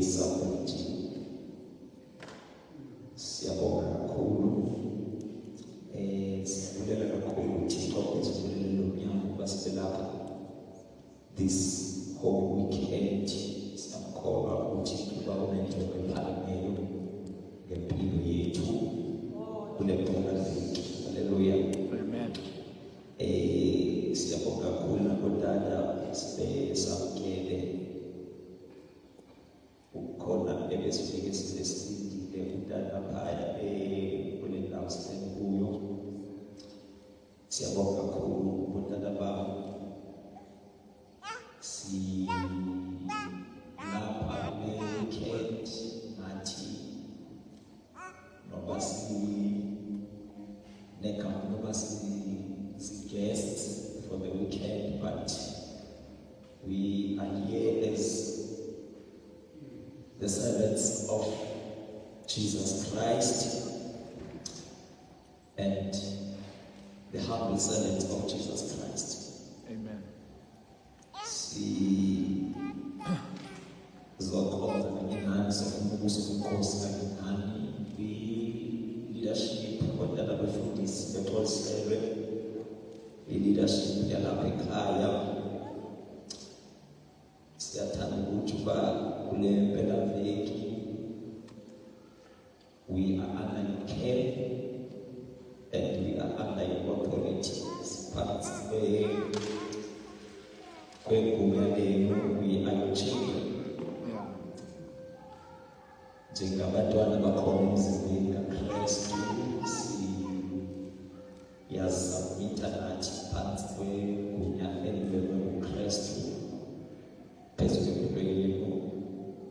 sakuthi siyabonga kakhulu siyabulela kakhulu uThixo ezivulele lo mnyango ukuba sibe lapha this whole weekend. Siyamkholwa uThixo ukuba unento ephakamileyo ngempilo yethu kule mpelaviki. Haleluya. Amen. Siyabonga kakhulu nakudala sibe samkele ukhona ebesifike sisesidile udala phaya kule ndawo sikuyo. Siyabonga kakhulu udala babo lapha le-weekend nathi noba guests for the weekend, but we are here as the servants of Jesus Christ and the humble servants of Jesus Christ. Amen. Sizokhonza ngenani sofumbuso kumkhosi kanjani leadership kodwa befundisi bexoliselwe leadership yalapha ekhaya. Siyathanda ukuthi uba kule mpelaveki we are under your care and we are under your authority. Phansi kwegunya lenu, we are your children. Njengabantwana bakhona emzimbeni kaKristu siyazamita nathi phansi kwegunya elivela kuKristu phezu kwempilo yenu.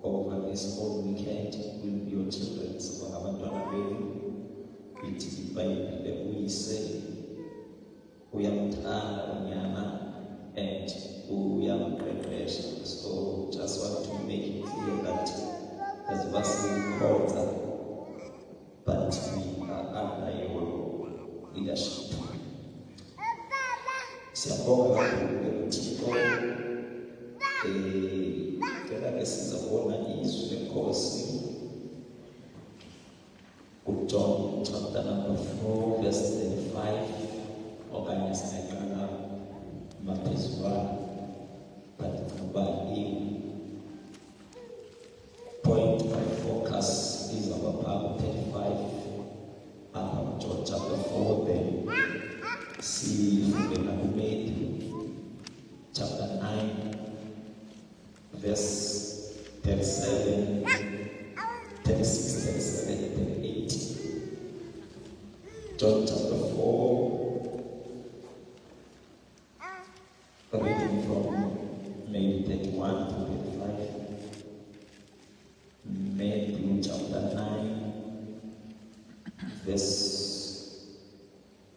Over this whole weekend will be your children. So abantwana benu ithi iBhayibhile uyise uyamthanda unyana and uyamqeqesha. So just want to make it clear that as Vasikhonza, but we are under your leadership. Siyabonga kakhulu uThixo. Ngicela ke sizobona izwi lenkosi kuJohn chapter number 4 verse 35 okanye sinaqala maphezulu but kuba point of focus is our Bible 35 up John chapter 4, then see Matthew chapter 9 verse 37, 36, 37, 38. John chapter 4, reading from maybe 31 to 35. Matthew chapter 9, verse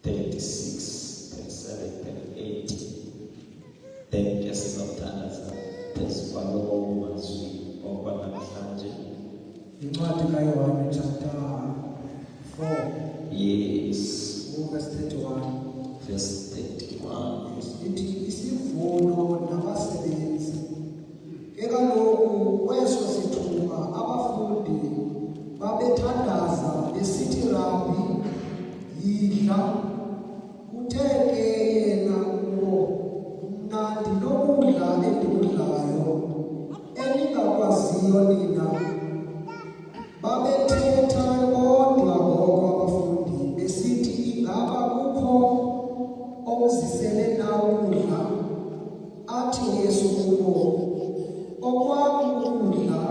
36, 37, 38. Then just sometimes there's follow as we open up Sanjay. Incwadi kaYohane chapter 4. Yes. Verse 31. Verse 31. Ithi isivuno nabasebenzi. Kekaloku kweso sithuba abafundi babethandaza besithi Rabbi yidla. Uthe ke yena kubo mna ndinokudla endikudlayo eningakwaziyo nina. Babethetha kodwa ngoko abafundi besithi ingaba kukho okuzisele na ukudla. Athi Yesu kubo okwam ukudla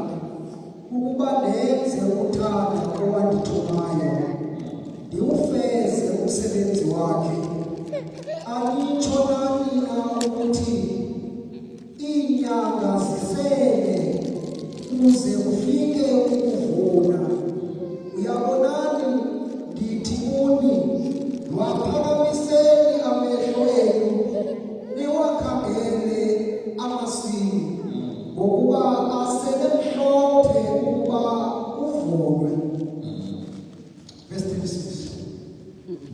ukuba ndenze uthando owandithumayo ndiwufeze umsebenzi wakhe. Anitsho nani na ukuthi iinyanga zifele kuze kufike ukuvuna? Uyabonani ndithi kuni lwaphakamiseni amehlo enu niwakhangele amasimi ngokuba aselemhlophe ukuba kuvunwe. Verse 36.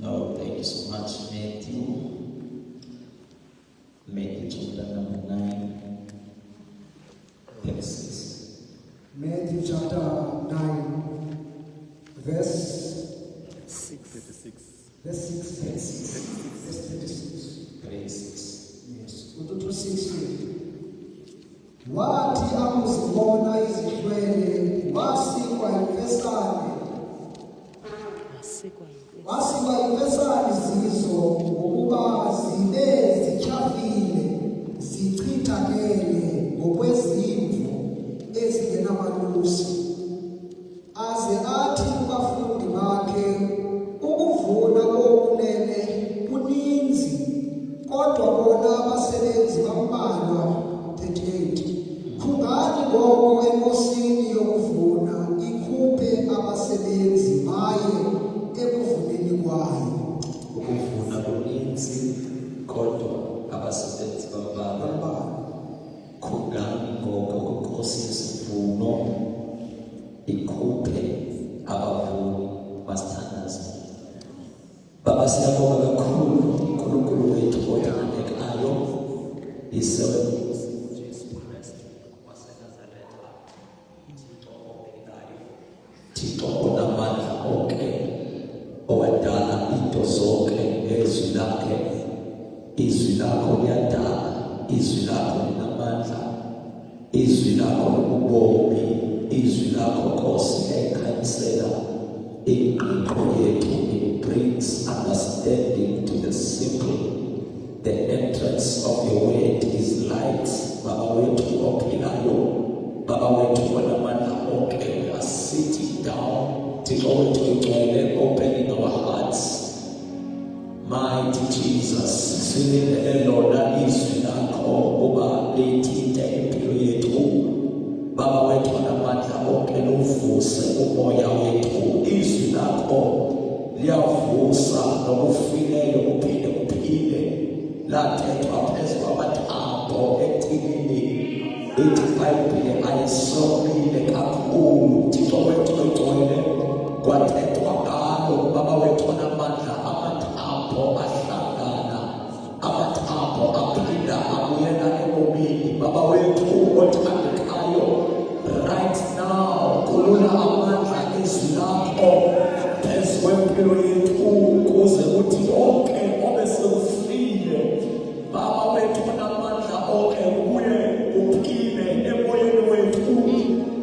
No, thank you so much, Matthew. Matthew chapter number 9, verse 6. chapter 9, verse 36. Verse 6. Verse 36. Yes. Ututu 6. Wathi akuzibona izihlwele wasikwa imfesane. Wasikwa imfesane zizo ngokuba zibe zityhafile zichithakele ngokwezimvu ezingenamalusi. Aze athi kubafundi bakhe, ukuvuna kokunene kuninzi, kodwa bona abasebenzi bambalwa. 38. Khungani ngoko enkosini yokuvuna ikhuphe abasebenzi baye ekuvuneni kwayo. Ukuvuna kuninzi, kodwa abasebenzi bambalwa. Khungani ngoko inkosi yesivuno ikhuphe abavuni. Masithandaze. Baba, siyabonga kakhulu uNkulunkulu wethu othandekayo, isewe Thixo onamandla onke, owadala into zonke ngezwi lakhe. Izwi lakho liyadala, izwi lakho linamandla, izwi lakho libubomi, izwi lakho Nkosi liyayikhanyisela ingqiqo yethu. It brings understanding to the simple. The entrance of your word is light. Baba wethu ophilayo, Baba wethu onamandla onke, we are sitting down. Thixo wethu igcwele, opening our hearts. Mighty Jesus, silinde lona izwi lakho uba lithinte impilo yethu. Baba wethu onamandla onke, luvuse umoya wethu. Izwi lakho liyavusa nokufileyo kuphinde kuphile. Lathethwa phezu kwamathambo etilini. Ithi iBhayibhile ayisomile kakhulu. Thixo wethu egcwele, kwathethwa ngalo. Baba wethu onamandla, amathambo ahlangana, amathambo aphinda abuyela ebomini. Baba wethu othandekayo, right now khulula amandla ezwi lakho phezu kwempilo yethu, ukuze kuthi onke obesekufile, Baba wethu onamandla onke, ubuye uphile emoyeni wethu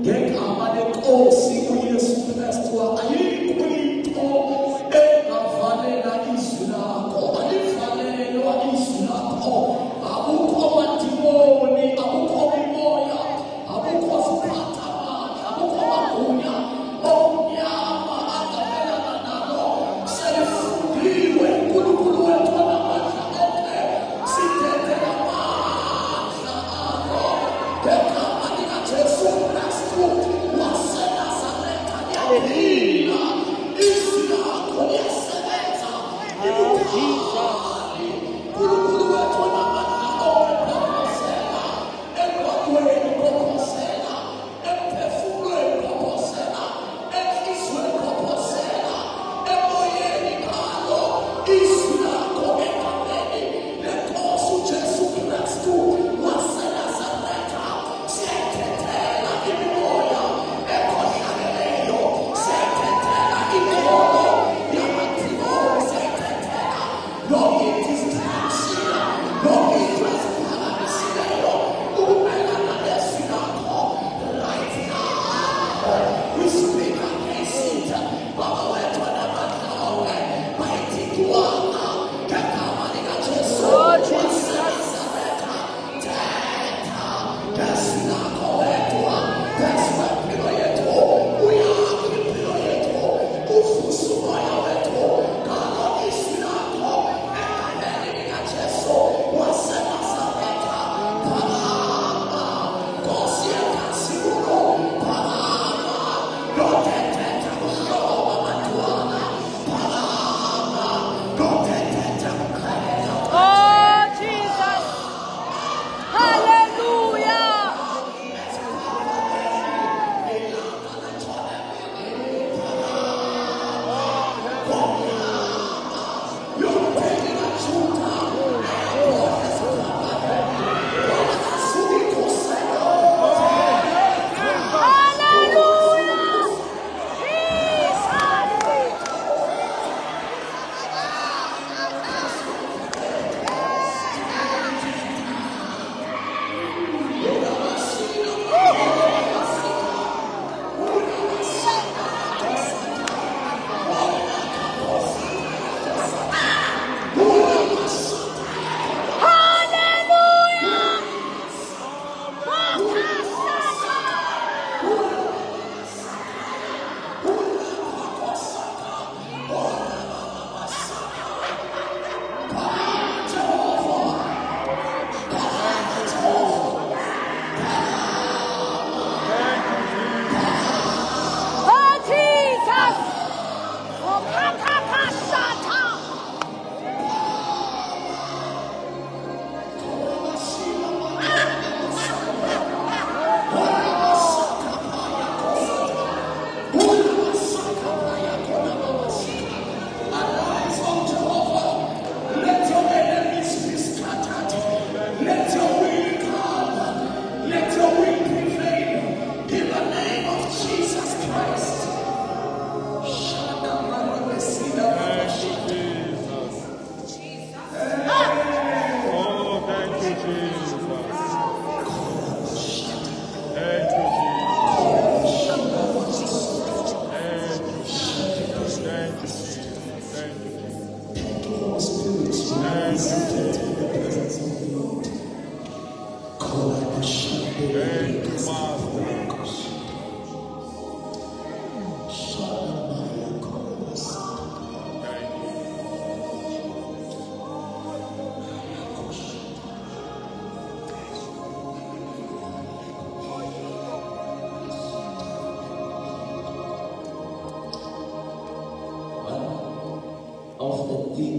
ngegama leNkosi uYesu Kristu. Ayikho into engavalela izwi lakho,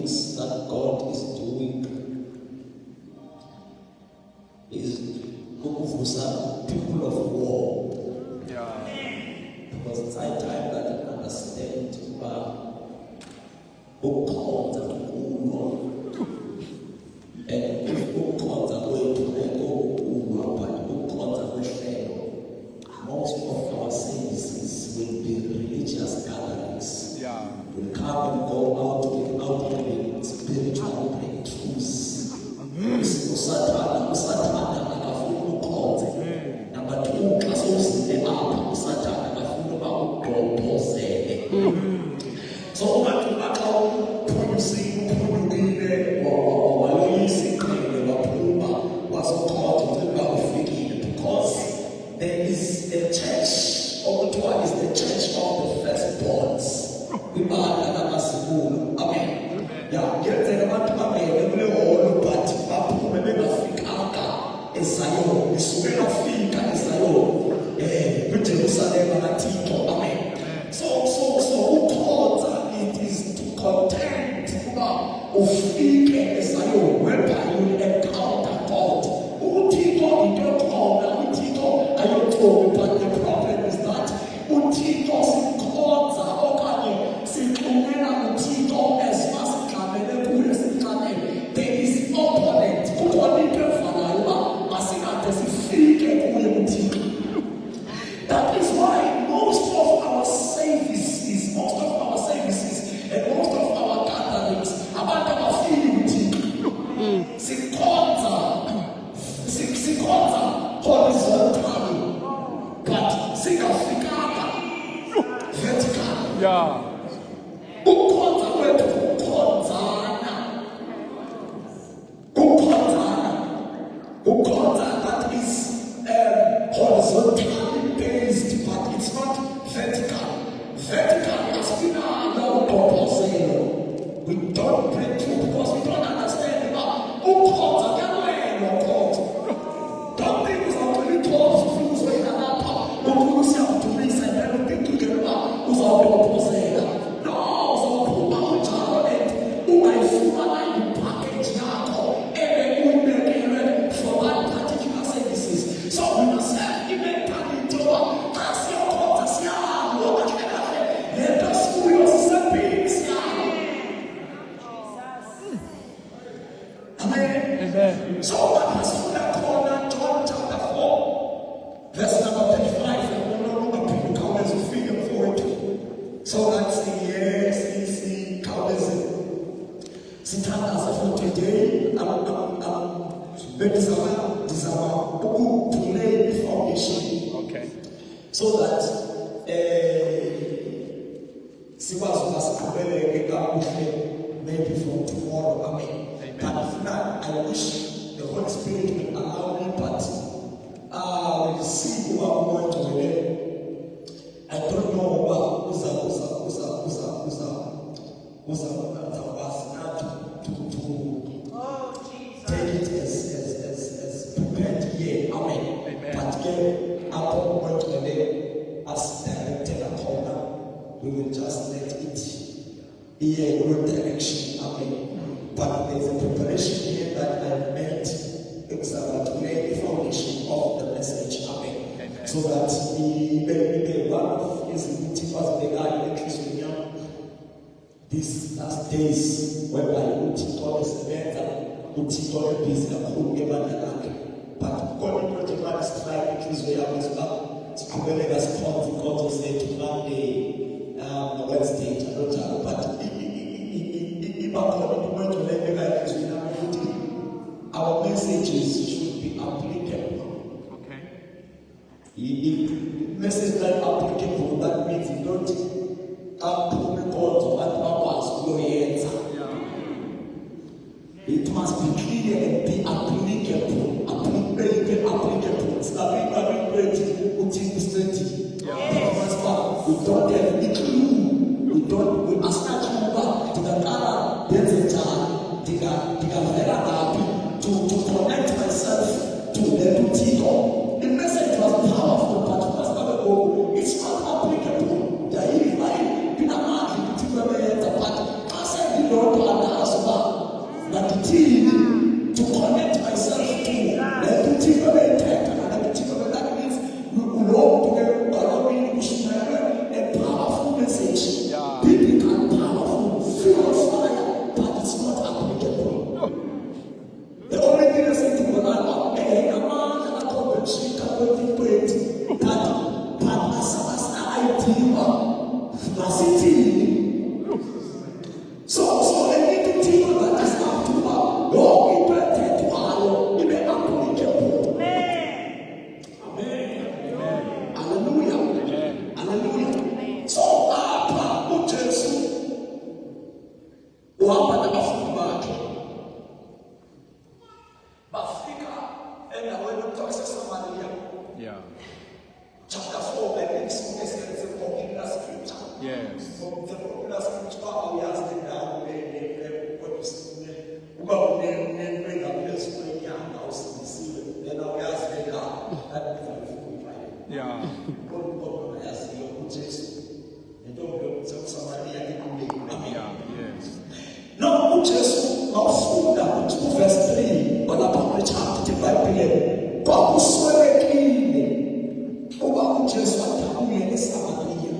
things that God is doing is kukuvusa people of war. Because it's high time that you understand ukhonza kulo and ukhonza kwethu ekukulwa but ukhonza kwehlelo. Most of our services will be religious gatherings. We'll come and go out without having spiritual breakthroughs. Usathana akafuna ukhonze. Number 2, xa sowusile apha usathana akafuna uba ugqobhozele. So umaxa uphulukile waloyisa iqhele waphuma wazokhonza uba ufikile because there is a church, okuthiwa is the church of the firstborns. Kwibandla lamasibulu. Amen. Ngiyenzeka abantu bangene kule holo but baphume bengafikanga eZayoni. Bisuke bafika eZayoni kwiJerusalema kaThixo. Amen. So ukhonza it is to content uba ufike eZayoni whereby you will encounter God. UThixo into yokhona, uThixo ayothobi, but the problem is that uThixo simkhonza okanye simxumela uThixo as masigxamele kuye simxamele. There is opponent. Kukhona into evanayo uba masingade sifike kuye uThixo. That is why most of our services and most of our gatherings abantu abafiki uThixo. Sikhonza horizontally but singafikanga vertical. Ukhonza kwethu kukhonza that is horizontally based but it's not vertical. Vertical is no proposal. We don't break through because we don't understand about ukhonza kuyawena ukhonza. Don't think it's not really tough to feel like that. Ukhulu siyakudumisa and everything together uzawuproposela. No, uzawuphuma unjalo and ungayifumana ipackage yakho uyibekelwe for that particular services. So we must have i-mentality yoba xa siyokhonza siyahamba kahle kahle lento sikuyo sisebhili siyahamba. Amen. So what masifuna khona John chapter 4 verse number 35 khawuleza ufike mfowethu so that sikhawuleze sithandaza for today. Ndizama ukudulay i-foundation so that sikwazi uba siqhubeleke kakuhle maybe from tomorrow. Amen. But if not, I wish the Holy Spirit will allow me, but we'll see who are going to relate. I don't know what to take it as prepared here. Amen. But again, our going to relate as directed and called. We will just let it be a good direction. Amen. But there's a preparation here that I made to lay the foundation of the message. Amen. So that the one of his teachers they are in these last days whereby Utito is better, Utito is a cool but God project is trying to choose where I was back to prepare us God to say to Monday, Wednesday, but our messages should be applicable. If the message is not applicable, that means you don't apply God to what purpose your answer. It must be clear and be applicable. Applicable. It's not we don't have any clue. We must not know to the car. There's a time to connect myself to the Tito. The message was powerful, but endaweni okuthiwa kuseSamaria. Yeah. Chapter 4, I think it's a popular scripture. Yes. The popular scripture how he has been down about Yeah. Yeah. Yes. Now, Jesus, afunda verse 3, wanapanga chapter Bible, kwa kuswelekile, kuba uJesu athamile eSamaria.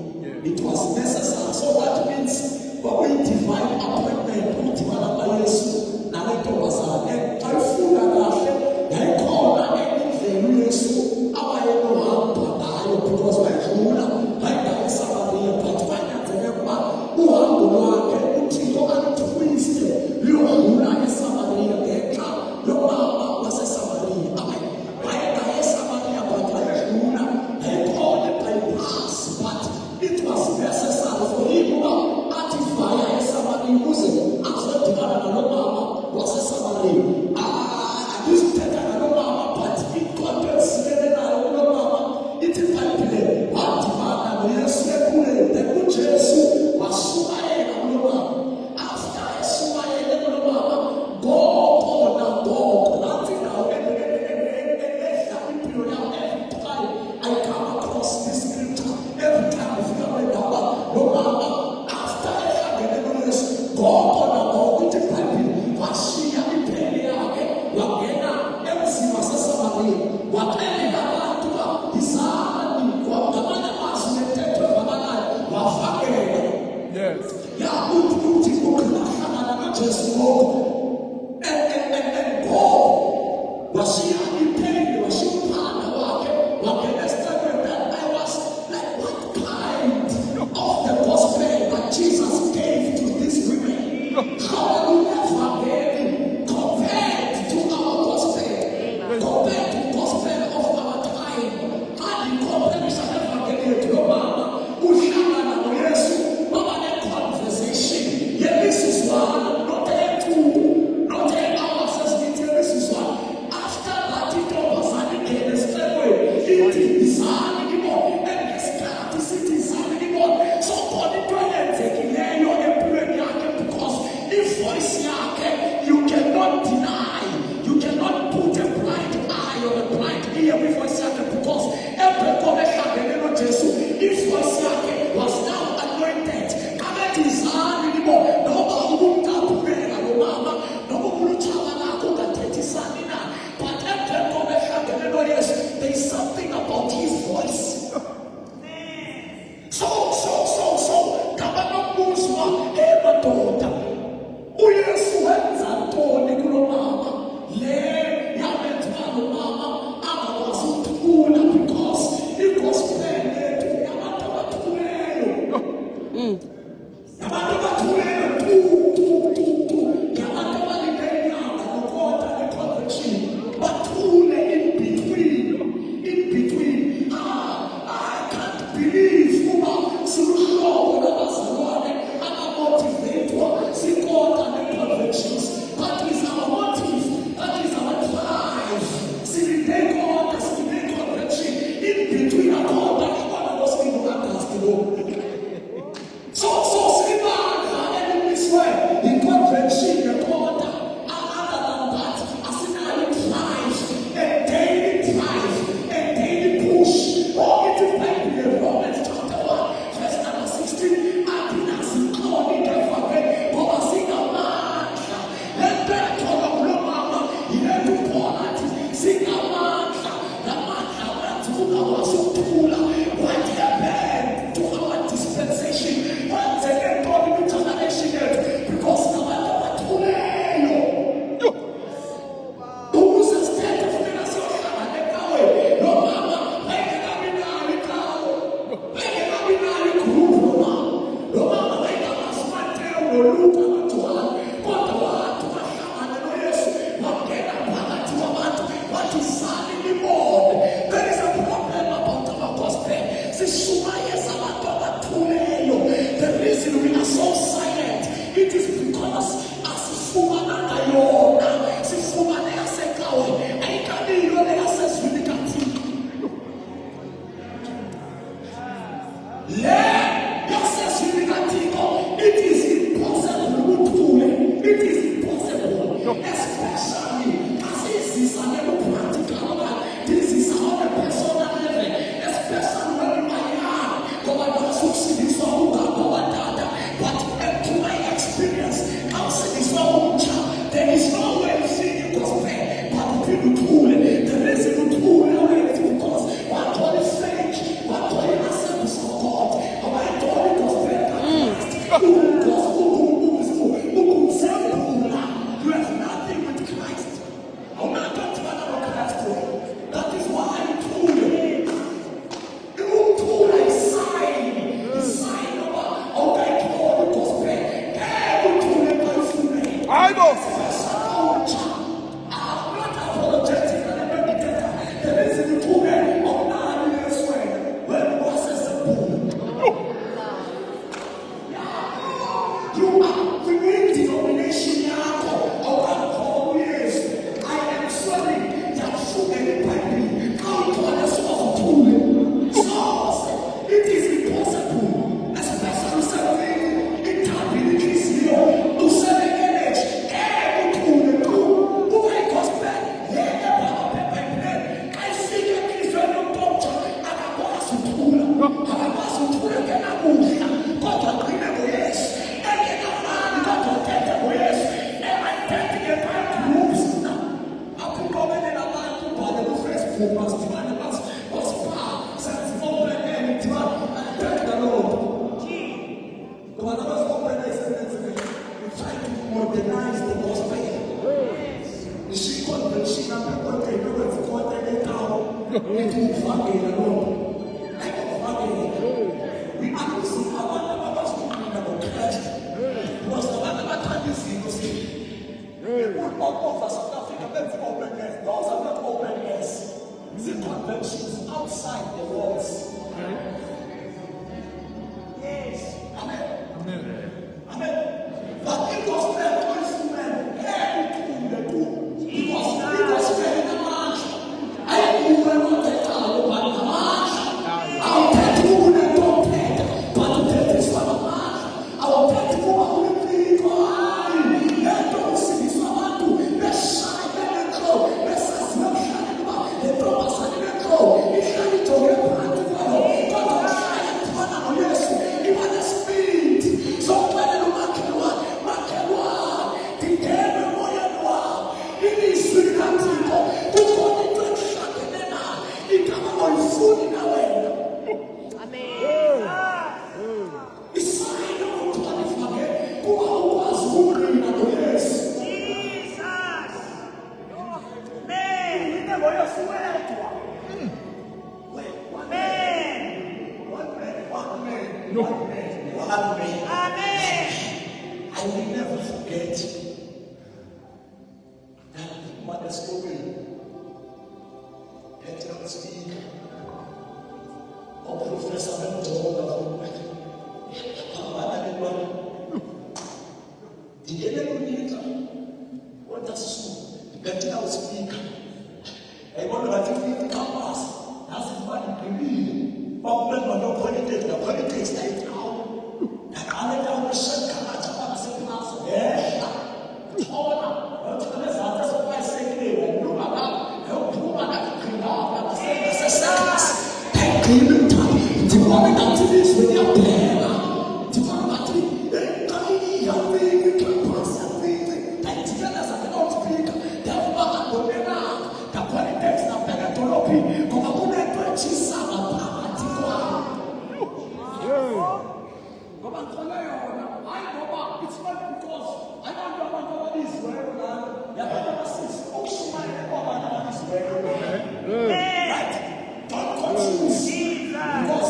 It was necessary, so that means kwa divine appointment ukuthi bala Yesu nalentombazane ayifunda kahle yayikhona endleleni Yesu abayenohamba nayo because bayidlula bayibheka eSamaria but banyanzeleke kuba uhambo lwakhe uThixo alithwiste luyodlula eSamaria ngenxa yobaba waseSamaria bayeka eSamaria but Modernize the gospel. You see, convention and people take over for content and now it will fucking alone. We have to see how one of us talking about Christ. Because the one of us is you see. All over South Africa, that's openness. Those are not openness. The conventions outside the walls. Yes. Amen. Amen. Amen. But it was very instrument. Everything they do. Because very much. I knew when I was there, but the much. I'll tell you when I don't take. But there is one of us. I will tell you what we need. Let don't see this one to. Let's shine, let it go. Let's not shine about. Let us let it go. It's not to get back to the Lord. God will shine and turn on yes. Give us the spirit. So when you mark it one. I will never forget that mother's story. Let us speak of Professor Mentor. The enemy what does let us speak. I want to think the campus. That's what it can be. But when we don't politics, the politics like now. I let down the sun. Demonic activities when you are there. Demonic activities. You are being you can process things. And together as I cannot speak, therefore I go there. The politics of the Tolopi. Come on, go there. Jesus, I'm a particular. Come on, follow your order. I go back. It's not because I don't know what is where you are. You have never seen. Also, my neighbor is where you are. Right? Don't confuse. Because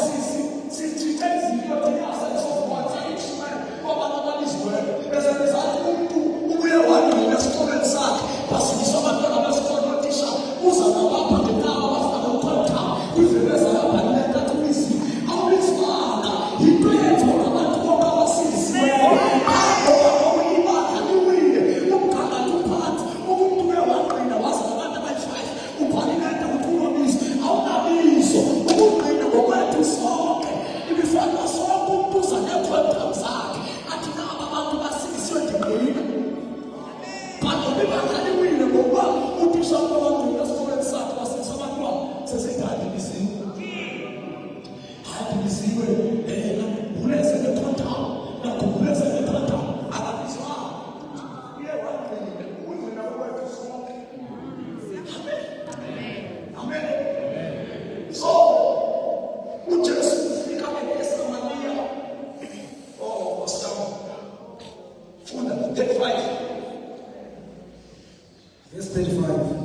since you tell me you're the answer to what I explain, what is where? There's a result who we are one in the student sack, but since someone got a school teacher who's an about the town of the town, with the rest of the planet that we see. How is man? He prayed for about 2 hours since where I know only man and you win. Who can do part? Who do a one in the was the one by 5? Who parliament who do this? How that is? Who bring the woman to smoke? If you find a song, who puts a network outside, and now about to pass this way to me. But the people can win the woman who do someone to the student sack was in someone says, I didn't see. I didn't see where who is in the contour, not who is in the contour. I got this one. Here, one thing, we will never work to smoke. Amen. Amen. So, we just speak up against the mania. Oh, Pastor. Take 5. Verse 35.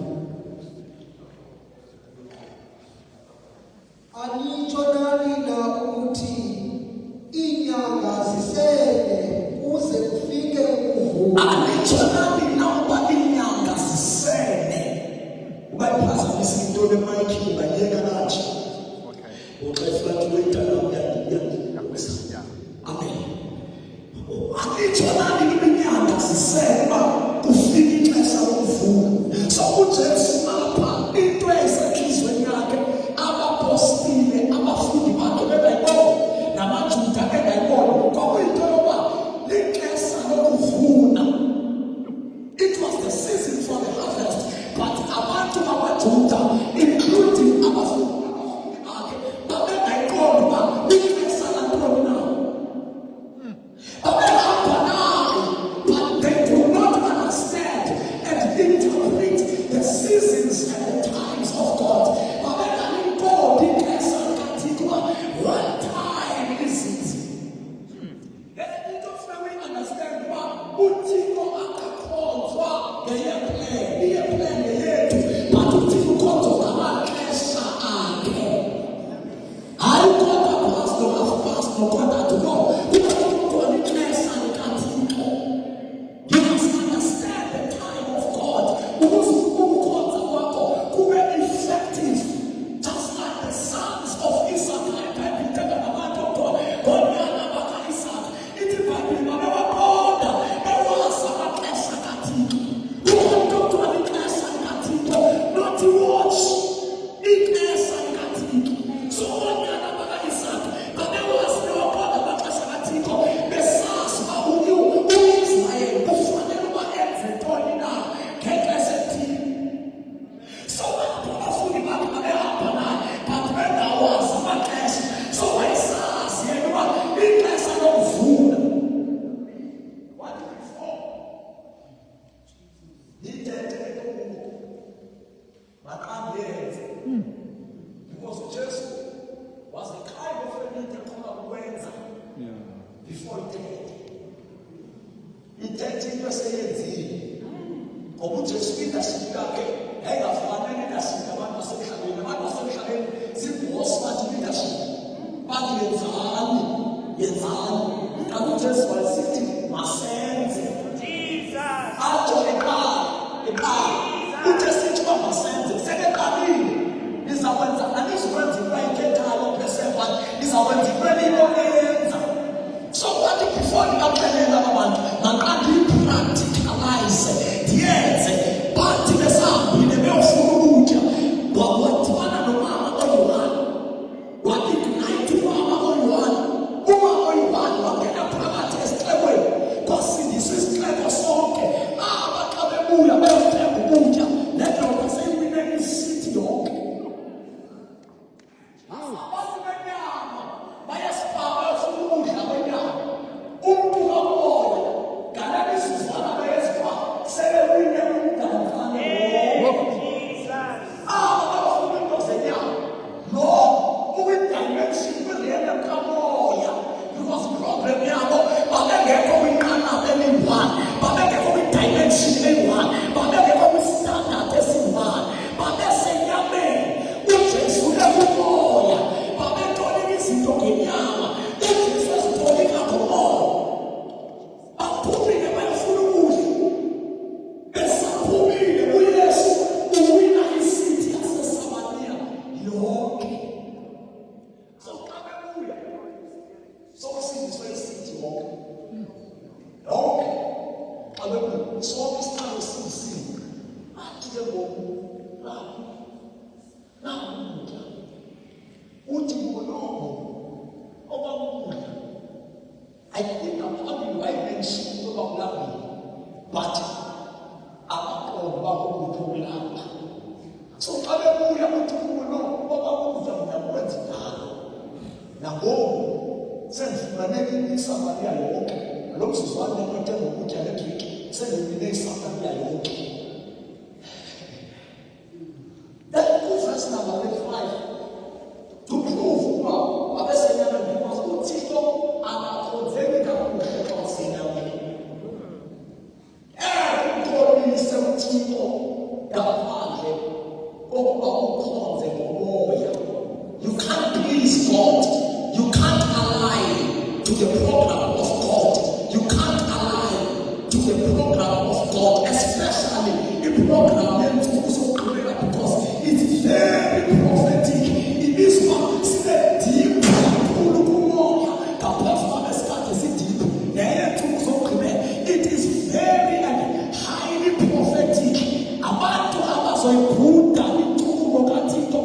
Anitsho nani na ukuthi inyanga zisele uze kufike ukuvuna. Anitsho nani na ukuba inyanga zisele. Ubayiphazamisa into lemayikhi bayeka nathi. Okay. Uxefla wethu ya. Amen. Anitsho nani inyanga zisele kufike ixesha lokuvuna. So uJesu apha into esekhizweni yakhe abapostile abafundi bakhe bebeyibona namaJuda bebeyibona kwakuyinto yoba lixesha lokuvuna. It was the season for the harvest, but abantu bamaJuda including abafundi bakhe babebeyibona uba lixesha lantoni na. Babehamba naye, but they do not understand. Because Jesus was the kind of a leader wenza before he died. He died in the same ngoba uJesu leadership yakhe ayingafani leadership abantu basemhlabeni. Abantu basemhlabeni zibosi bathi leadership bathi yenzani. Kanti uJesu wasithi masenze. Atsho ekhaya uJesu ethi masenze sekeqalile nizakwenza anizokwenza into ayikhethayo phesepha nizakwenza into eniyibonenza. So kwathi before ndikaxelela abantu maqandu i-practicalize ndiyenze bathi besahambile beyofuna ukutya wadibana nomama oyi-one wa-ignite umama oyi-one. Umama oyi-one wangena phakathi esixekweni kwasindiswa isixeko sonke. Aba xa bebuya beyothenga ukutya le ndoda seyiwine isithi yonke. Abantu benyama bayasibaba befuna ukudla kwenyama. Umntu kamoya galani isizwana beyesiba sebewine umdalifane abafuna into zenyama. No, ukwi-dimension kwilena kamoya because problem yabo babengekho kwinqanaba eli-one, babengekho kwi-dimension eyi-one, babengekho kwi-standard esi-one, babesenyameni. uJesu ekumoya babetolika izinto ngenyama. uJesu ezitolika ngomoya. Baphumile bayafuna ukudla. Besaphumile uYesu uwina isithi yaseSamariya yonke. So xa bebuya sokusindiswa isithi yonke. Xa bebuya sonke isithando sindisiwe. Athi ke ngoku ukudla uthi kunobo okwakudla. I think aphambili wayimenshini ukuba kulambile but abaqondo bakukudla okulapha. So xa bebuya uthi kunobo okwakudla mnakwenza njalo. Nangoku sendifumaneke iSamariya yonke. Lo mzuzwana enothenga ukutya ngedrink sendiwine iSamariya yonke. That verse number 5 to prove ukuba babesenyameni because uThixo akakhonzeki kakuhle xa usenyameni. Umxolise uThixo ngaphandle kokuba ukhonze ngomoya. You can't please God. You can't align to the program of God. You can't align to the program of God, especially the program because it's very prophetic. It is one step deep. The platform is deep. It is very and highly prophetic. Abantu abazoyikhunda ithubo kaThixo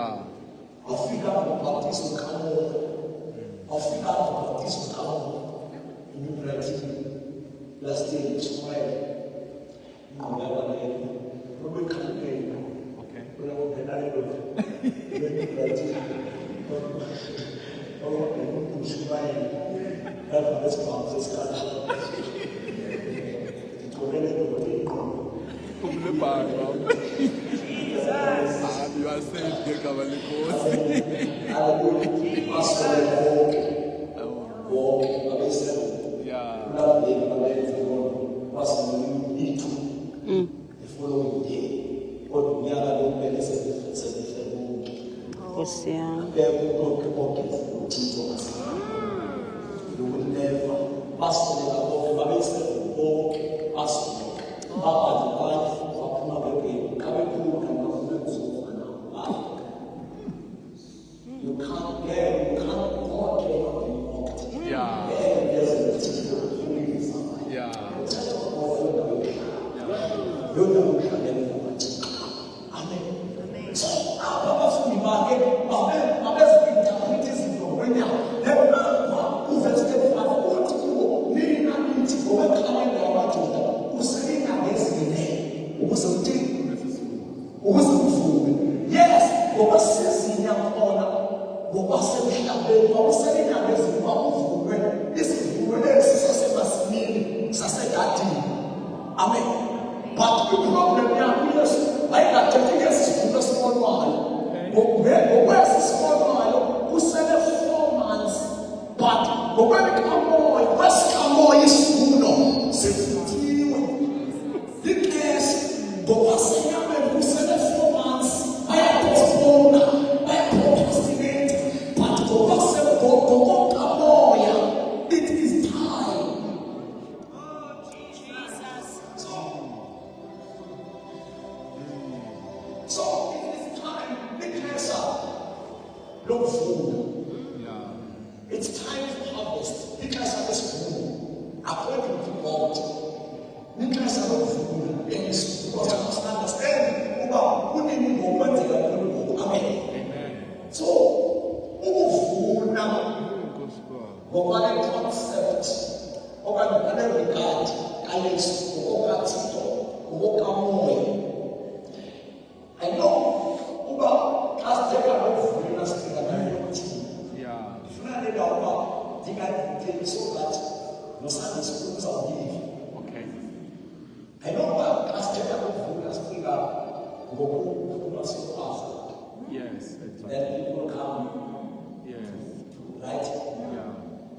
Yeah. Afrika baptismo kamo. Afrika baptismo kamo. In Brazil, last year in Israel. Probably campaign. Okay. When I was in Nairobi, in Brazil. Oh, in Israel. Have this conversation. Come the back, you are safe, dear Cavalli. Yeah. The following day, what we are going to Yes, yeah. you will never pass the level of the pass. You can't get, you can't walk anymore. Yeah. Yeah. Amen. So, Papa from the market, I'm interpreting from when you have who vested for what to do, meaning I need to go and come in there to who's saying against the name, who was a thing, who was a fool. Yes, what was says in your honor, what was said in your bed, what was said in your bed, what was this is who is mean, Amen. But the problem now is, like that, taking us to the small one. Where's the small one? Who said 4 months? But when we come on, what's come on is who 17. The case, but what's the number who said 4 months? I am postponed, I am procrastinating. But the what's the come on? It is time. So it is time, declares no food. Yeah. It's time for harvest. Declares this food. According to God, declares no food. Because you must understand who didn't go when they are going to go. Amen. So, food now. What concept? What regard? Alex, what I know about as they are of freelance Yeah. Friday about the guy so that no Sunday schools are giving. Okay. I know about as they are of freelance go Yes, exactly. then people come, Yes. right? Yeah.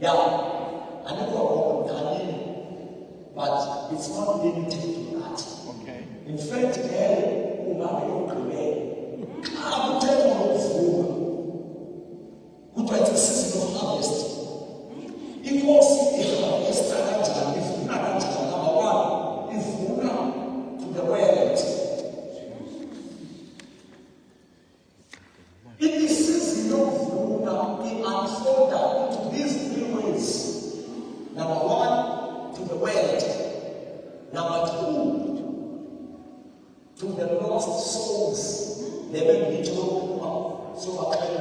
Yeah. I never go on but it's not limited to that. Okay. In fact, I'm telling you, who tried to season of harvest. If you see the harvest, if you not number one, if you not to the world. It is season of Luna, it unfolded into these 3 ways. Number one, to the world. Number 2, to the lost souls, they may be told, so I can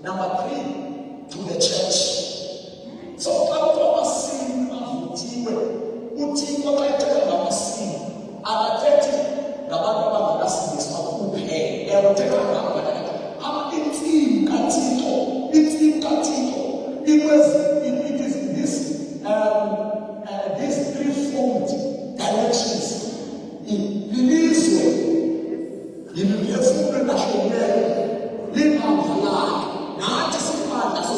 Number 3, to the church. So I'm seeing Utiwa by the Machine, the Baba is not pay. They will take I'm eating Katiko. It is these 3 fold directions. In this way, you will be a food that you live on the land. Now, I just want to say,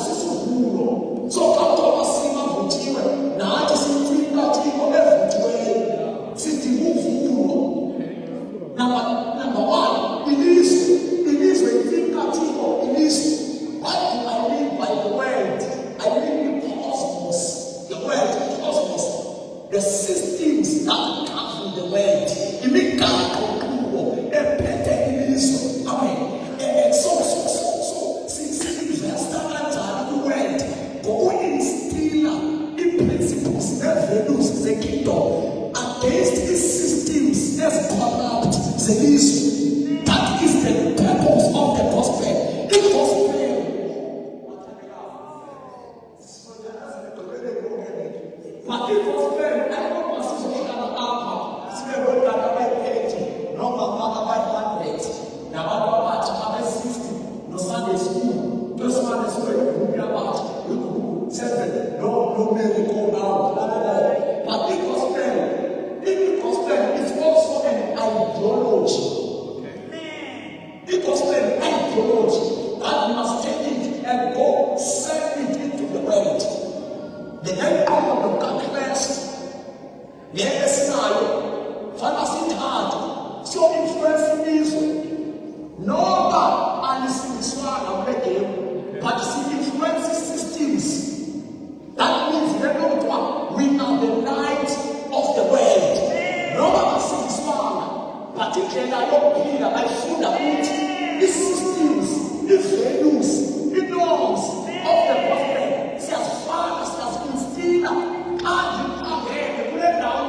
no miracle now. But the gospel is also an ideology. The gospel ideology that we must take it and go send it into the world. The end of the conquest, the scenario, fantasy hard, so influencing Israel. No, and this one I'm making, but see influences systems. That means we are the light of the world. No, but see this one, particularly I feel that these systems, these values, the norms of the gospel, see as far as has been still, and the break down,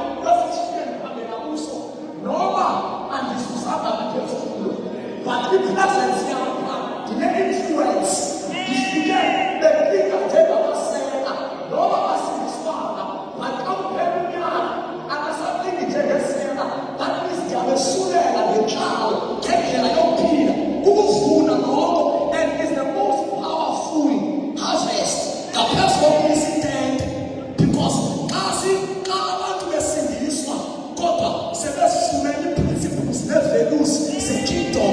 no, and this was not the but the presence here, the influence, the thing that take up a saying, no one has this one, but I'm very young, and something the judge saying, that means they are the sooner and the child, take care of your Peter, who's food and all, and is the most powerful harvest, the person president, because as in our blessing this one, God, say there's so many principles, there's values, c'est kingdom.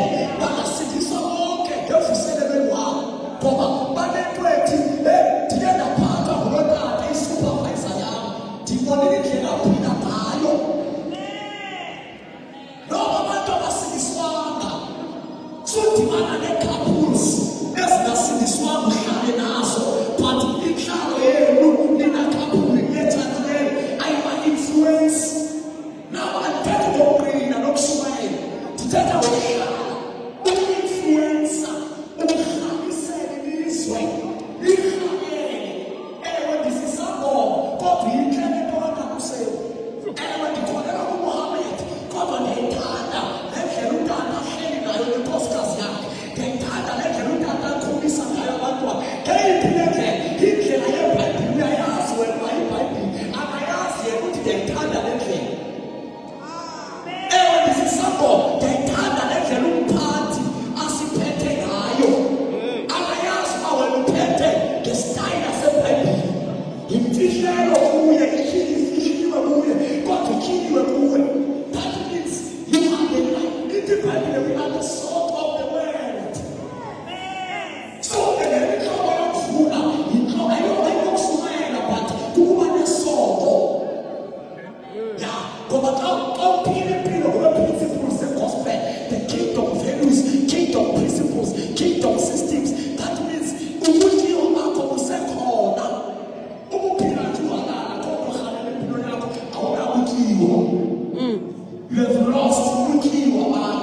You have lost who you are.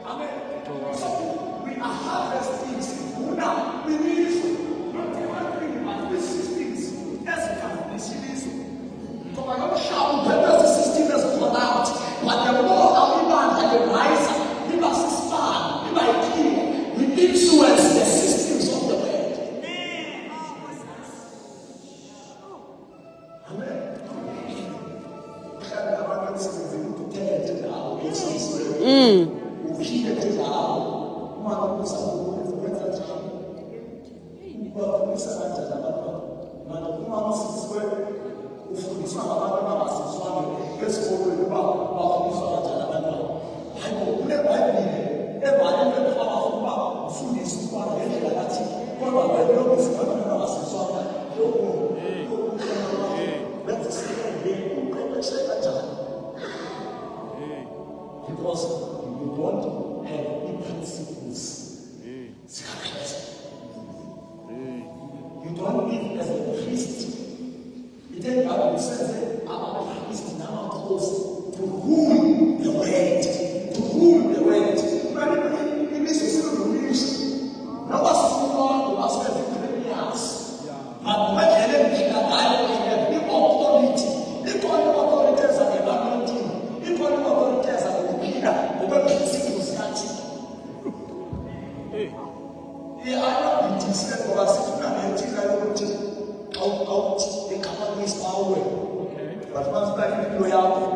Amen. So we are harvesting. Now we need not everything but the systems. As can this. Because I don't shout the system has gone out. But the more our man and the wiser, we must stand, we might kill, we influence the systems of the world. Because you don't have any principles. You don't live as a priest. It then Bible says, I'm a priest now close to rule the world. To rule the world. It means to see the rules. Not as someone who has every years. But when you have the Bible, you have the authority. The authorities are the anointing. The authorities are the leader. Over principles that they are not in this level of out the company's power. But once back in loyalty,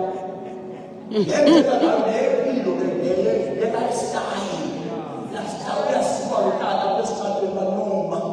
lifestyle. That's how we are super retarded. That's how we are normal.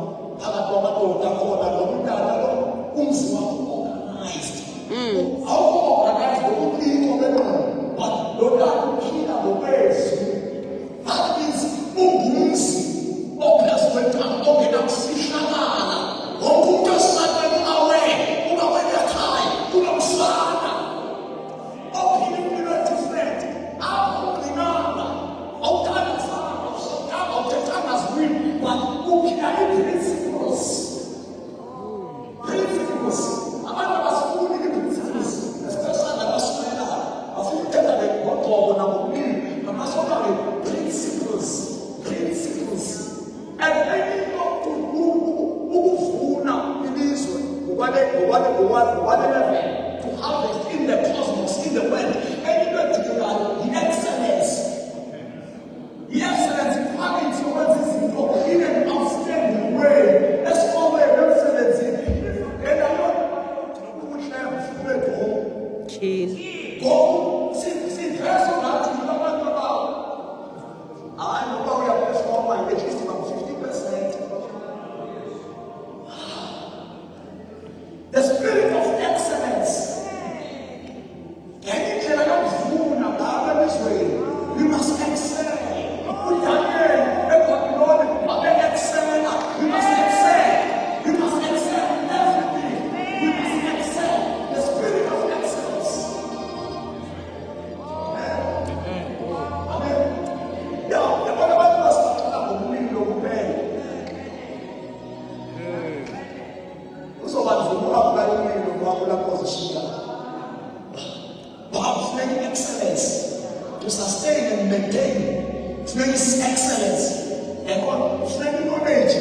I know we are performing at least about 50%. The spirit of excellence. Any kind of food and other this way, we must excel. We can't excel. We must excel. We must excel in everything. We must excel. The spirit of excellence. Amen. Yeah, the Bible must talk about the meaning of pain. So what's the word of the position? Wow, it's excellence. To sustain and maintain. It's excellence. And God, it's knowledge.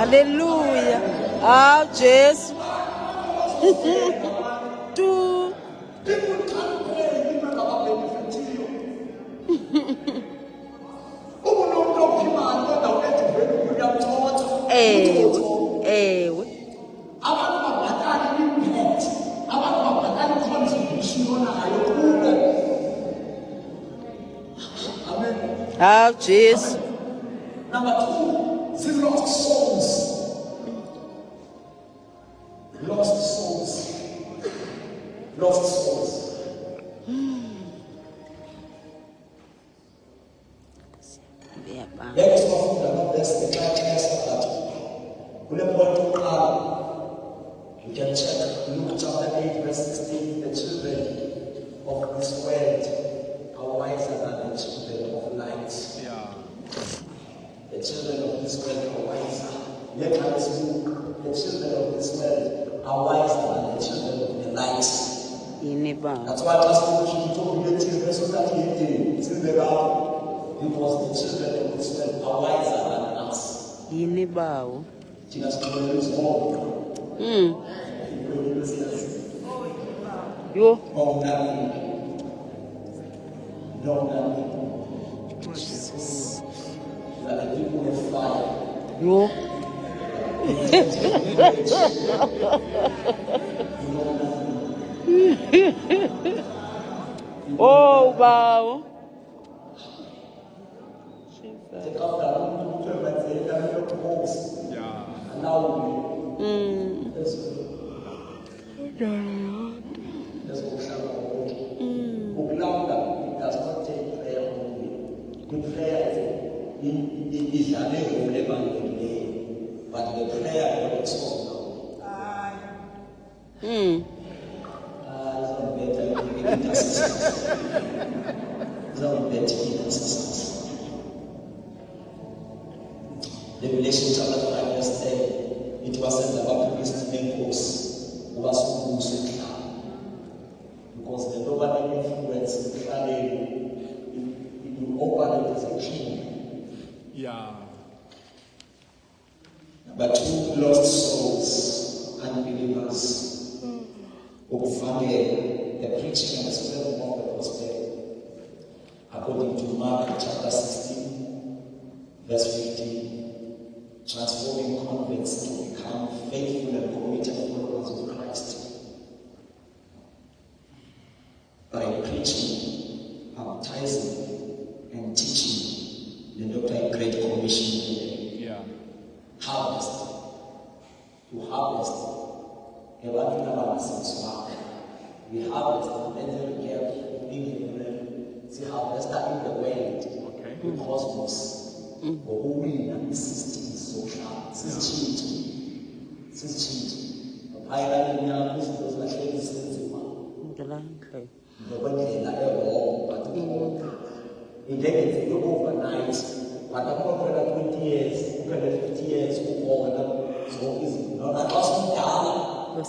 Hallelujah. Ah, Jesus. Ah, Jesus. Number 2, see lost souls. Lost souls. Lost souls. Next one, that's the church that you can check Luke chapter 8, verse 16. The children of this world are wiser than the children of light. Yeah. The children of this world are wiser. Let us look. The children of this world are wiser than the children of the light. That's why Pastor told me that verse 38 is in the ground. Because the children of this world are wiser than us. Jesus is more. Yo. Oh, nothing. No, nothing. That the people of fire. Yo. Oh, wow. Take out the room to the homes. Yeah. Allow me. Let's go. Let's go. It does not take idlale role ebalulekileyo, but the prayer God exposed now. Revelation chapter 5 verse 10. It wasn't about priest course. It was because the global influence it will operate as a king. Yeah. Number 2, lost souls, unbelievers. The preaching and spreading of the gospel. According to Mark chapter 16, verse 15, transforming converts to become faithful and committed followers of Christ. By preaching, baptizing, and teaching the Doctrine of Great Commission here. Yeah. Harvest. To harvest. Everything about us. We harvest and then we get see harvest in the world. Okay. The cosmos. But we are systems social. Systems. I like now this is like this is overnight. But I'm not 20 years, 50 years, so easy. Not a hospital.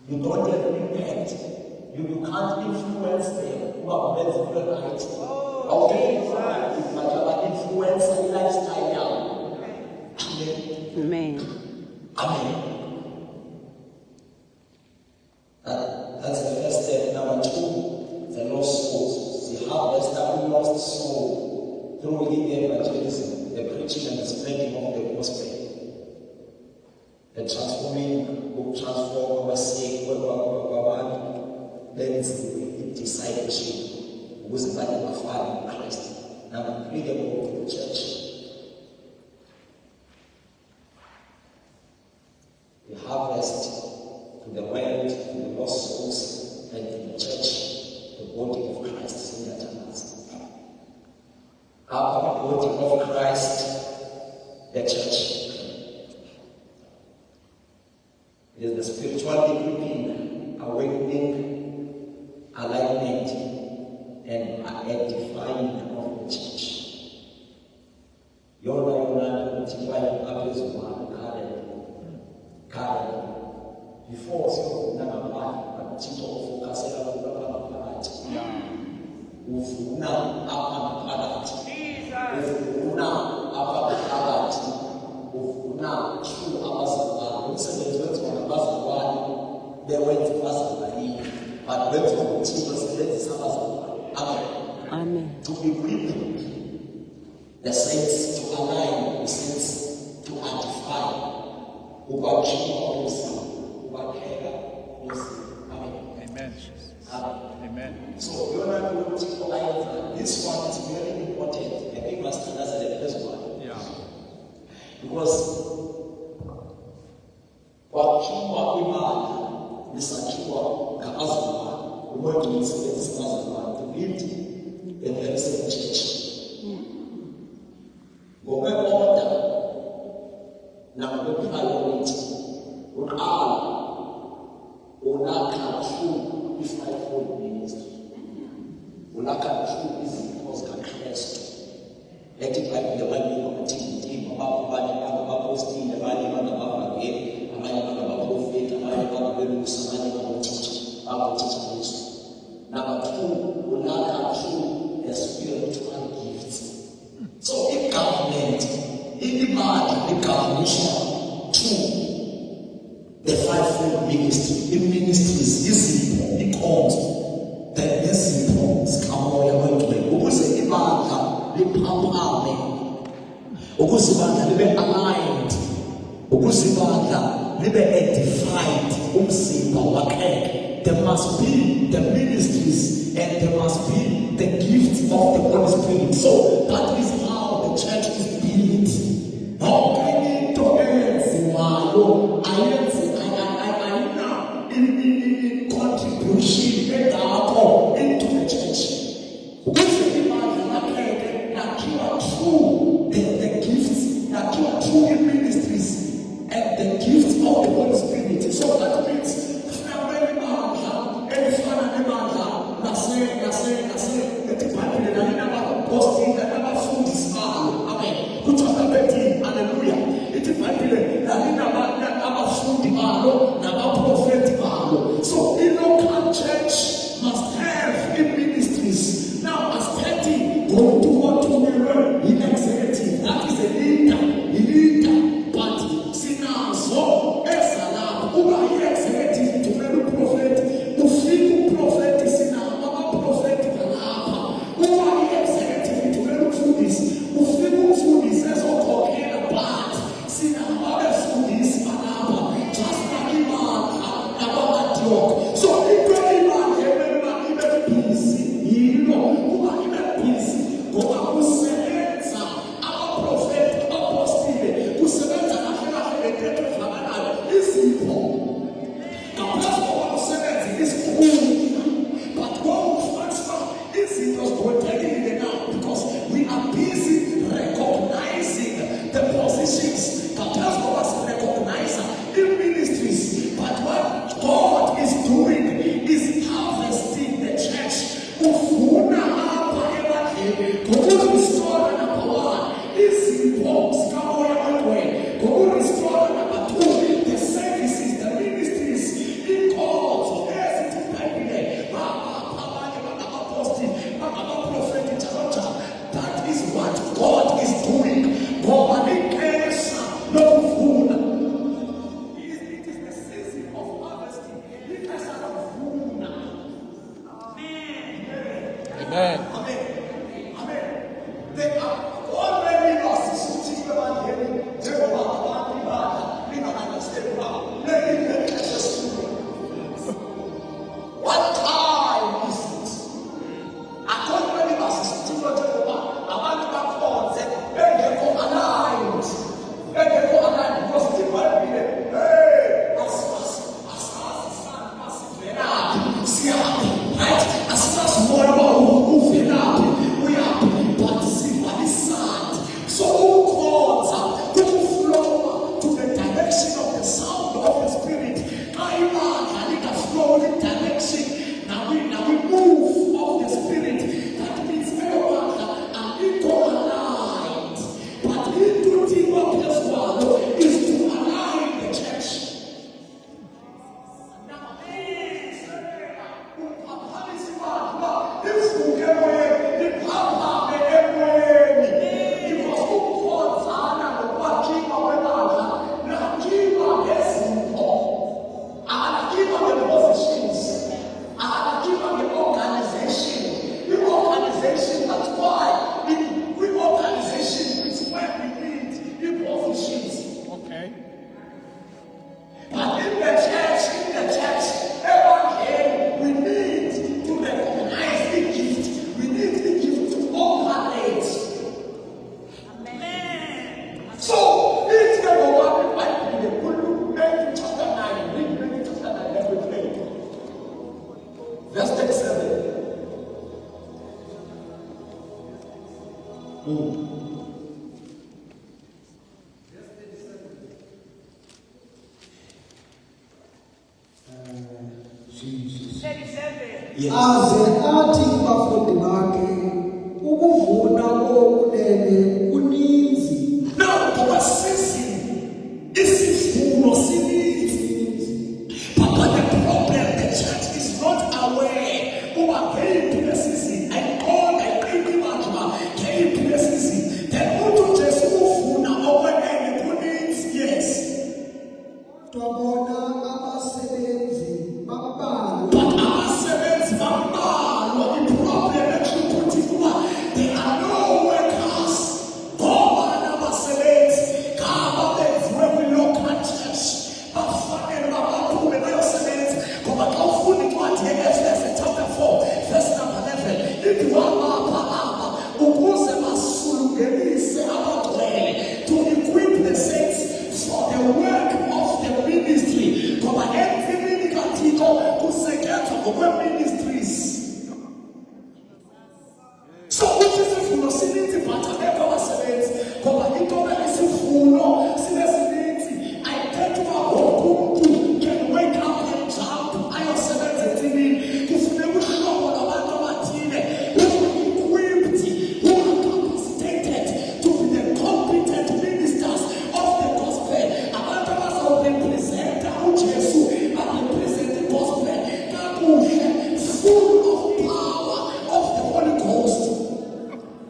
You don't have impact. You can't influence them. You are overnight. Okay? But you are influence the lifestyle. Amen. Amen. That's the first step. Number 2, the lost souls. The harvest that we lost soul through the evangelism, the preaching and the spreading of the gospel. The transforming will transform our sake, then it's discipleship. Who is invited to follow Christ. Now, bring them over to the church. The harvest to the world, to the lost souls, and to the church, the body of Christ is in that hands. Our body of Christ, the church. It is the spiritual equipping, awakening, alignment, and edifying of the church. Before so now focus Amen. To equip the saints, to align the saints, to edify, Amen. Amen. So this one is very important. I think Master that's the first one. Yeah. Because wakiwa imani nisakiwa kaazima umoja msaidizi to build a very same church. Gobe order na gobe priority unaka true is fivefold ministry. Unaka true is because of Christ. Let it be the one you want to team about posting the value of the prophet, about teaching. Number 2, unaka true the spiritual gifts. So in government, in the body, the government, 2, the fivefold ministry. In ministries, this is because the simple is come all the way to it. Because the Ibaka, the Papa, because the aligned, because the edified, there must be the ministries and there must be the gift of the Holy Spirit. So that is how the church is built. How can you do it? In contribution into the church. Which is the true ngokurestore number 1 izipho zikamoya oyingcwele, ngokurestore number 2 the services, the ministries, inkonzo ezithembekile abanye bangabapostoli, bangabaprofeti njalo njalo. That is what God is doing. Ngoba ixesha lokuvuna. It is the season of harvesting. Ixesha lokuvuna. Amen. Amen. There are already losses shooting around here. Jehovah, we don't understand now. Let me just what time is it? According to us, it's not Jehovah. Abantu bakhonze bengekho aligned. Bengekho aligned because the Bible hey, so to flow to the direction of the sound of the Spirit. Flow in direction. Now we move of the Spirit. That means everyone are aligned. But into teamwork as well is to align the church. That's why we organization is where we need the positions. Okay. But in the church, everyone here, we need to recognize the gift. We need the gift to operate. Amen. So, it's going to work with the good Matthew chapter 9. Read Matthew chapter 9 every day. Verse 37. Aze athi abafundi bakhe ukuvuna okunene kuninzi. Now, our season isivuno sininzi. But the problem, the church is not aware. Who are going to the season and all the people came to the season. Then who to just uvuna okunene kuninzi? Yes. Twabona abasebenzi bambalwa. But abasebenzi bambalwa, the problem that you put in there are no workers. Ngoba abasebenzi kababenzi welocal church bafanele babaphume bayosebenza. Ngoba xa ufunda incwadi ye-Efesu chapter 4 verse number 11 ithi wabapha aba ukuze basulungelise abagcwele, to equip the saints for the work of the ministry. Ngoba emvini kaThixo kusetyenzwa ngokwe-ministries. So which is isivuno sininzi but abekho abasebenzi. Ngoba into isivuno sinesininzi. I tell you wonke umuntu can wake up and jump ayosebenza entsimini. Kufuneka uhlobo lwabantu abathile who are equipped, who are capacitated to be the competent ministers of the gospel. Abantu abazawurepresenta uJesu, abarepresent the gospel kakuhle, full of power of the Holy Ghost.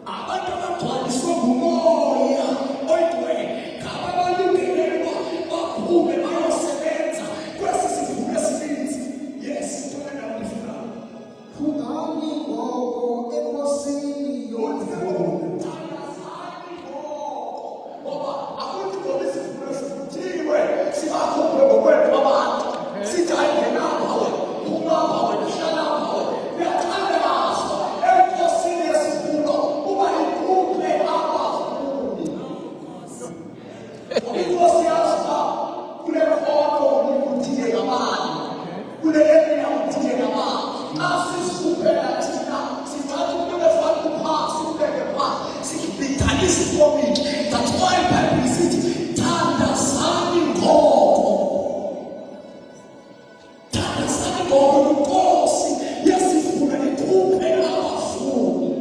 Abantu abagcwaliswe ngumoya oyingcwele ngababalungelele baphume bayosebenza kwesi sivuno esininzi. Yes, toleka ulifunayo. Fungani ngoko enkosini yokuvuna. Ngoba akuthi ngoba isivuno sivuthiwe sibakhuphe ngokwethu abantu. Sithi ayingenapha wena, phumapha wena, hlalapha wena. Uyathandazwa enkosini yesivuno uba ikhuphe abafuni. Inkosi yazi uba kule khoto uthile ngabani, kule area uthile ngabani. Xa sizikhuphela thina sithatha umuntu efana kuphasi ubeke phansi sikibhidalisa ikomiti. That's why Bible isithi thandazani ngoko. Thandazani ngoko inkosi yesivuno ikhuphe abafuni.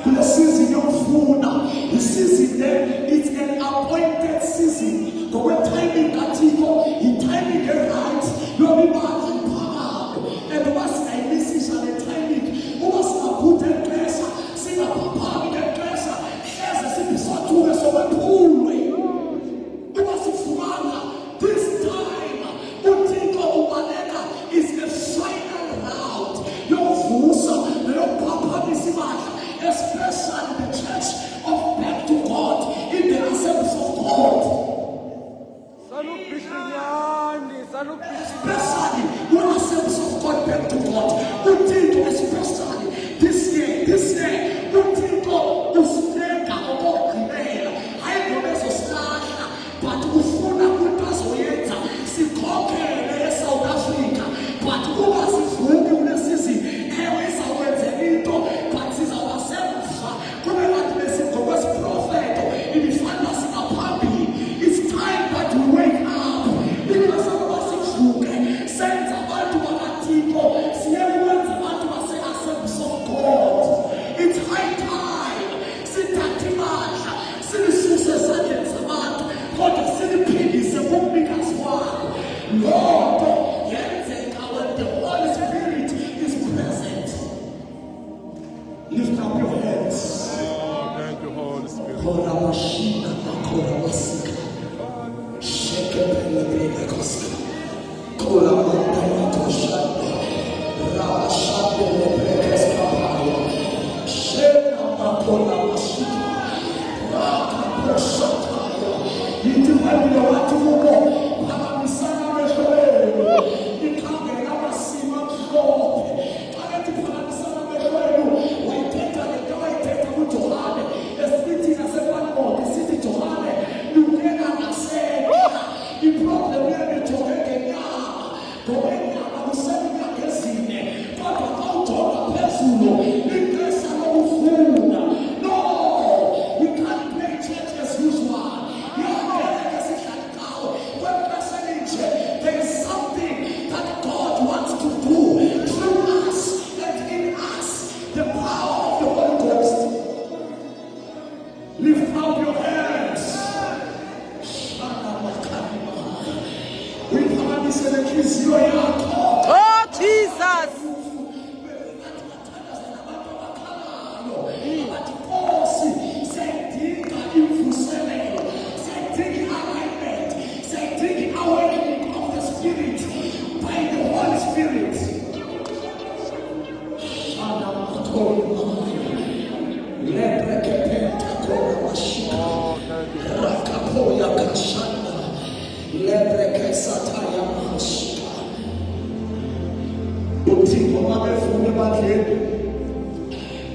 Blessings in your phone. season then it's an appointed season. But when timing got in timing get right, you'll be back in power. And what's a decision and timing? What's a good and cleanser? Sing a papa and cleanser. There's a simple sort to us over pool. What's a furana? This time, Utingo Umaneka is the final round. Your Fusa, your papa Misimash, especially the church of back to God in the assembly of God. Especially when assemblies of God back to God. Utingo especially this year, Utingo Usneka or Creator. I know there's a star, but Ufuna Utasoyeta, Sikoke, South Africa, but who was it for the season? Airways are where they but it's ourselves. Come on, listen to what's prophet. In the fantasy of family, it's time that we wake up. Because of us, it's send about to our people. See everyone's about to say ourselves of God. It's high time. See that image. See the success against the man. God, see the piggies, the woman as well. Lord, yes, the Holy Spirit is present. Lift up your hands. Oh, thank you, Holy Spirit. Kora mashina na kora masika. Sheke pele pele koska. Kora manda ya koshanda. Raba shande lebre keska paya. Shena makora masika. Raka koshata. Yitu hali ya watu huko. Hama misana meshwele. Ikame na masima mkope. Kageti pana misana meshwele. Waiteta le waiteta kutohane. Espiti na sepana mo. Desiti tohane. Nukena maseka. The problem here is to make a musemi ya kesine. Papa auto na pesulo. Ingresa na ufuna. No, we can't play church as usual. There is something that God wants to do through us and in us. The power of the Holy Ghost. Lift up your hands. We promise an ecclesia. Oh, Jesus.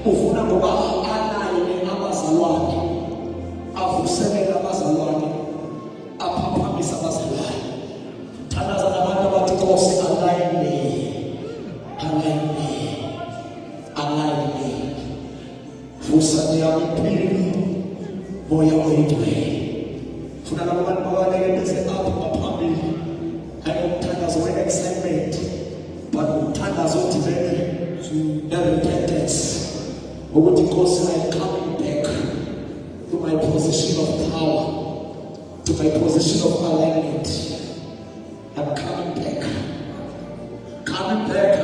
Ufuna ngoba anaye abazalwane avuselela abazalwane aphaphamisa abazalwane thandaza nabantu abathi Nkosi alayini vusani yami iphilo moya oyingcwele funa labo bantu babalekeze apho baphambili ayomthandazo we-excitement but umthandazo odibene repentance. Ukuthi Nkosi, I'm coming back to my position of power, to my position of alignment. I'm coming back. I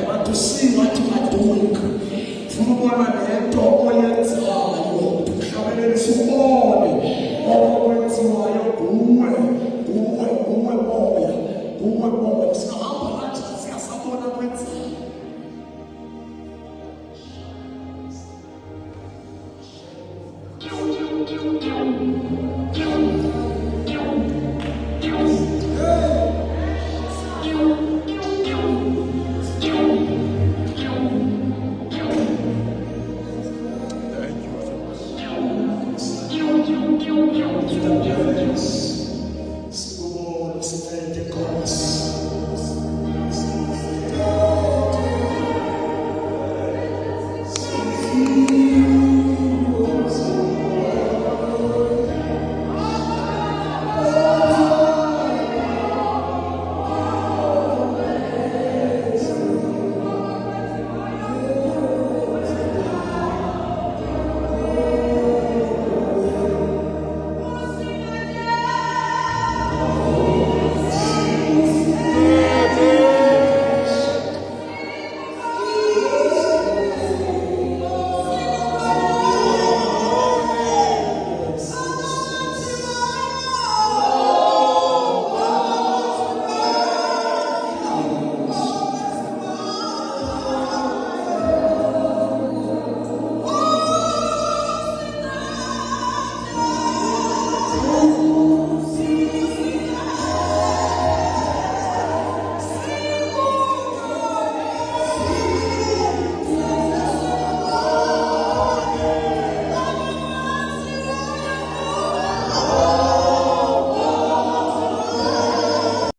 want to see what you are doing. Fumana nento oyenzayo, tuhlabelelisa ubone okwenziwayo kuwe moya. Singahamba kanjani siyasabona kwenzayo. Thank you, Jesus.